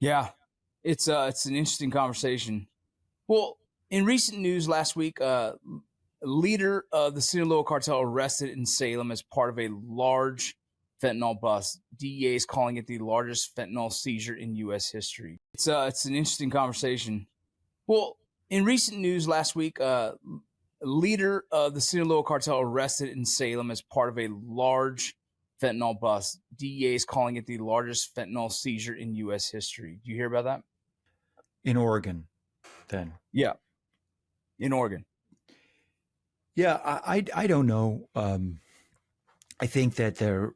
Yeah, it's an interesting conversation. Well, in recent news last week, leader of the Sinaloa Cartel arrested in Salem as part of a large fentanyl bust. DEA is calling it the largest fentanyl seizure in U.S. history. It's an interesting conversation. Well, in recent news last week, leader of the Sinaloa Cartel arrested in Salem as part of a large fentanyl bust. DEA is calling it the largest fentanyl seizure in U.S. history. Do you hear about that? In Oregon, then. Yeah, in Oregon. Yeah, I don't know. I think that the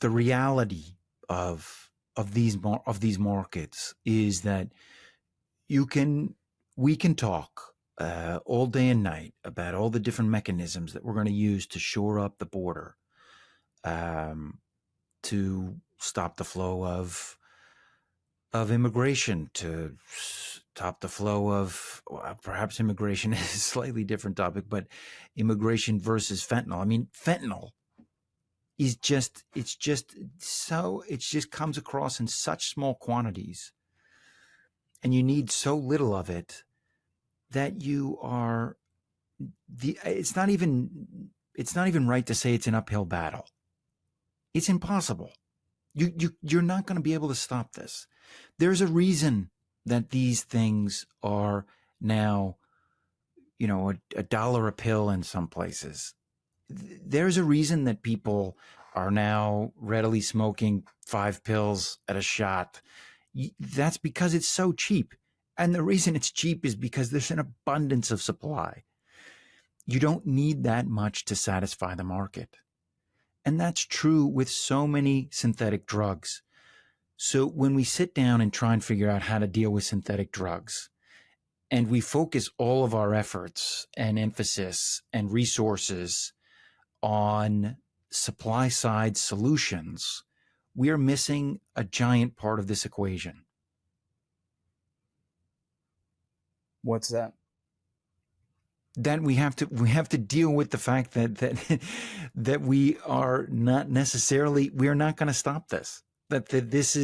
reality of these markets is that we can talk all day and night about all the different mechanisms that we're going to use to shore up the border, to stop the flow of immigration, to stop the flow of perhaps immigration is a slightly different topic, but immigration versus fentanyl. I mean, fentanyl is just it just comes across in such small quantities, and you need so little of it that it's not even right to say it's an uphill battle. It's impossible. You're not going to be able to stop this. There's a reason that these things are now, a dollar a pill in some places. There's a reason that people are now readily smoking 5 pills at a shot. That's because it's so cheap. And the reason it's cheap is because there's an abundance of supply. You don't need that much to satisfy the market. And that's true with so many synthetic drugs. So when we sit down and try and figure out how to deal with synthetic drugs, and we focus all of our efforts and emphasis and resources on supply side solutions, we are missing a giant part of this equation. What's that? Then we have to deal with the fact that we are not going to stop this. That this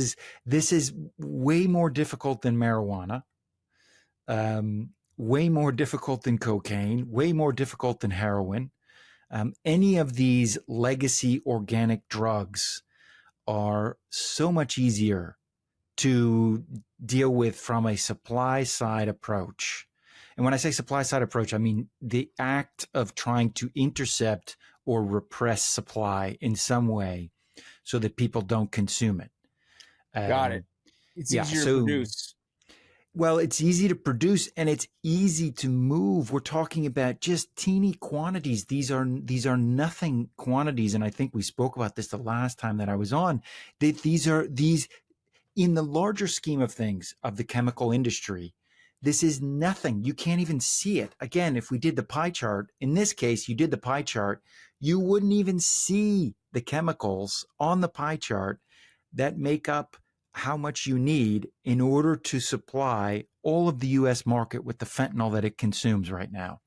is way more difficult than marijuana, way more difficult than cocaine, way more difficult than heroin. Any of these legacy organic drugs are so much easier to deal with from a supply side approach. And when I say supply side approach, I mean the act of trying to intercept or repress supply in some way so that people don't consume it. Got it. It's easier to produce. Well, it's easy to produce and it's easy to move. We're talking about just teeny quantities. These are nothing quantities. And I think we spoke about this the last time that I was on. These in the larger scheme of things of the chemical industry, this is nothing. You can't even see it. Again, if we did the pie chart, in this case, you did the pie chart, you wouldn't even see the chemicals on the pie chart that make up how much you need in order to supply all of the U.S. market with the fentanyl that it consumes right now.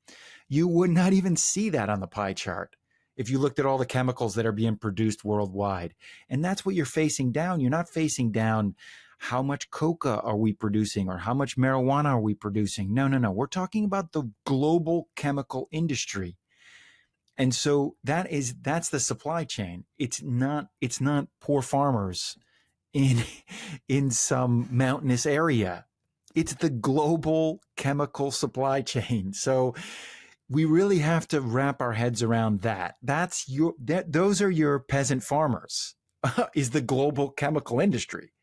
You would not even see that on the pie chart if you looked at all the chemicals that are being produced worldwide. And that's what you're facing down. You're not facing down how much coca are we producing or how much marijuana are we producing. No. We're talking about the global chemical industry. And so that's the supply chain. It's not poor farmers in some mountainous area. It's the global chemical supply chain. So we really have to wrap our heads around that. Those are your peasant farmers, is the global chemical industry.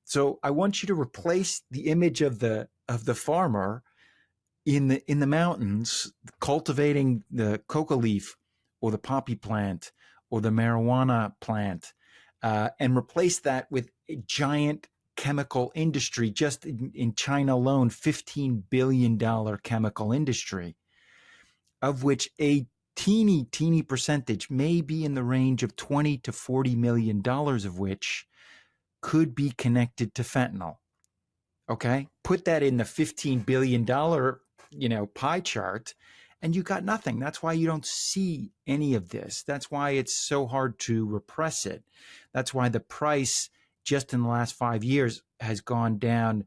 So I want you to replace the image of the farmer in the mountains cultivating the coca leaf or the poppy plant or the marijuana plant, and replace that with a giant chemical industry. Just in China alone, $15 billion chemical industry, of which a teeny percentage may be in the range of $20 to $40 million of which could be connected to fentanyl. Okay, put that in the $15 billion, pie chart, and you got nothing. That's why you don't see any of this. That's why it's so hard to repress it. That's why the price just in the last 5 years has gone down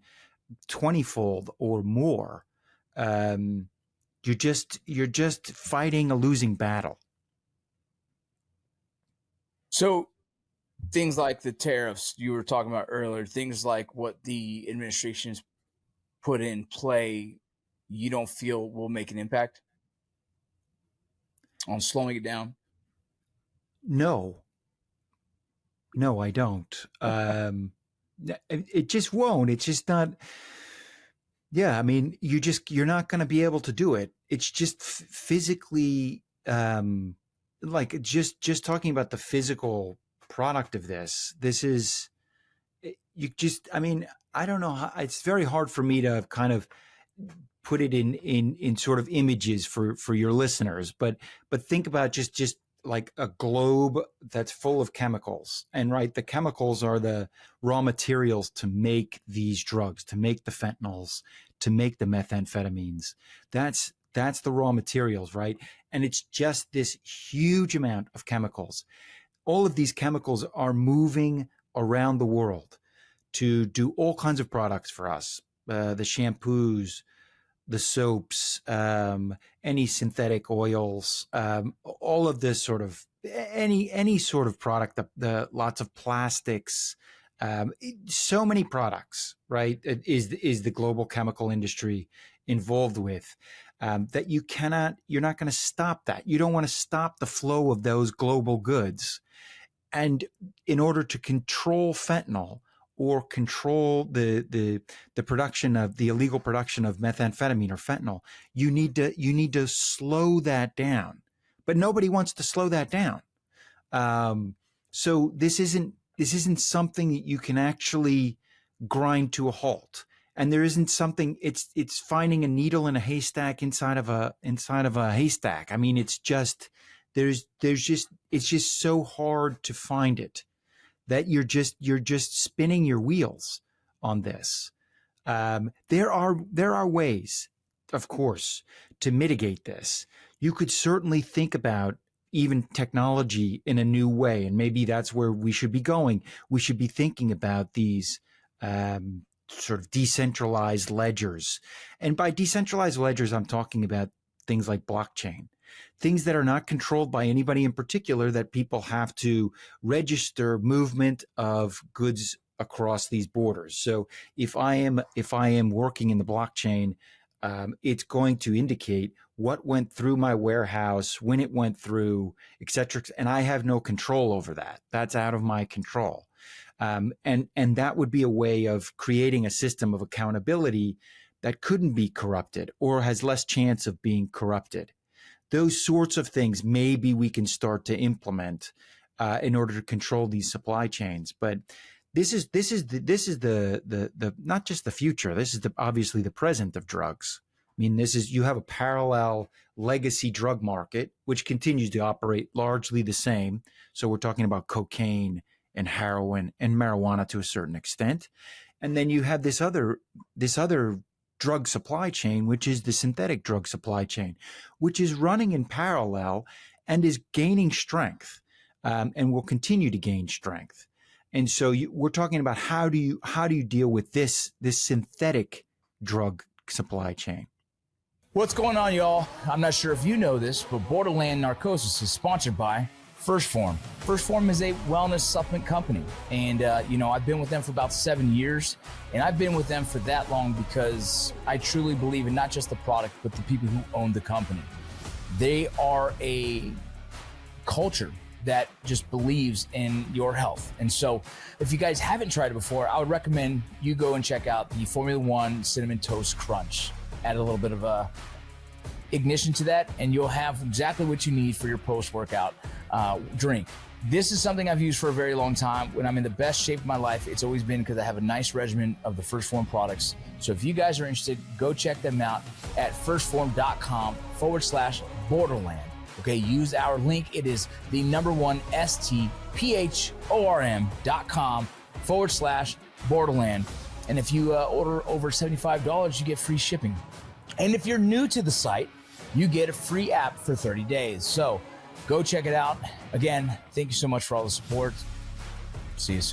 20-fold or more. You're just fighting a losing battle. So things like the tariffs you were talking about earlier, things like what the administration's put in play, you don't feel will make an impact on slowing it down? No, I don't. It just won't. It's just not. Yeah, I mean, you're not going to be able to do it. It's just physically, like just talking about the physical product of this. This is, you just. I mean, I don't know how. It's very hard for me to kind of put it in sort of images for your listeners, but think about just like a globe that's full of chemicals, and right, the chemicals are the raw materials to make these drugs, to make the fentanyls, to make the methamphetamines. That's the raw materials, right? And it's just this huge amount of chemicals. All of these chemicals are moving around the world to do all kinds of products for us. The shampoos, the soaps, any synthetic oils, all of this sort of any sort of product, the lots of plastics, so many products, right? Is the global chemical industry involved with, that you're not going to stop that. You don't want to stop the flow of those global goods. And in order to control fentanyl, or control the production of the illegal production of methamphetamine or fentanyl, you need to slow that down. But nobody wants to slow that down. So this isn't something that you can actually grind to a halt. And there isn't something. It's finding a needle in a haystack inside of a haystack. I mean, it's just it's just so hard to find it, that you're just spinning your wheels on this. There are ways, of course, to mitigate this. You could certainly think about even technology in a new way, and maybe that's where we should be going. We should be thinking about these sort of decentralized ledgers. And by decentralized ledgers, I'm talking about things like blockchain. Things that are not controlled by anybody in particular, that people have to register movement of goods across these borders. So if I am working in the blockchain, it's going to indicate what went through my warehouse, when it went through, et cetera. And I have no control over that. That's out of my control. And that would be a way of creating a system of accountability that couldn't be corrupted, or has less chance of being corrupted. Those sorts of things maybe we can start to implement in order to control these supply chains. But this is the not just the future. This is obviously the present of drugs. I mean, you have a parallel legacy drug market which continues to operate largely the same. So we're talking about cocaine and heroin and marijuana to a certain extent, and then you have this other drug supply chain, which is the synthetic drug supply chain, which is running in parallel and is gaining strength, and will continue to gain strength. And so we're talking about how do you deal with this synthetic drug supply chain? What's going on, y'all? I'm not sure if you know this, but Borderland Narcosis is sponsored by First Form. First Form is a wellness supplement company, and I've been with them for about 7 years, and I've been with them for that long because I truly believe in not just the product, but the people who own the company. They are a culture that just believes in your health. And so if you guys haven't tried it before, I would recommend you go and check out the Formula One Cinnamon Toast Crunch. Add a little bit of a ignition to that, and you'll have exactly what you need for your post-workout drink. This is something I've used for a very long time. When I'm in the best shape of my life, it's always been because I have a nice regimen of the First Form products. So if you guys are interested, go check them out at firstform.com/Borderland. Okay, use our link. It is the #1 stphorm.com/Borderland. And if you order over $75, you get free shipping. And if you're new to the site, you get a free app for 30 days. So go check it out. Again, thank you so much for all the support. See you soon.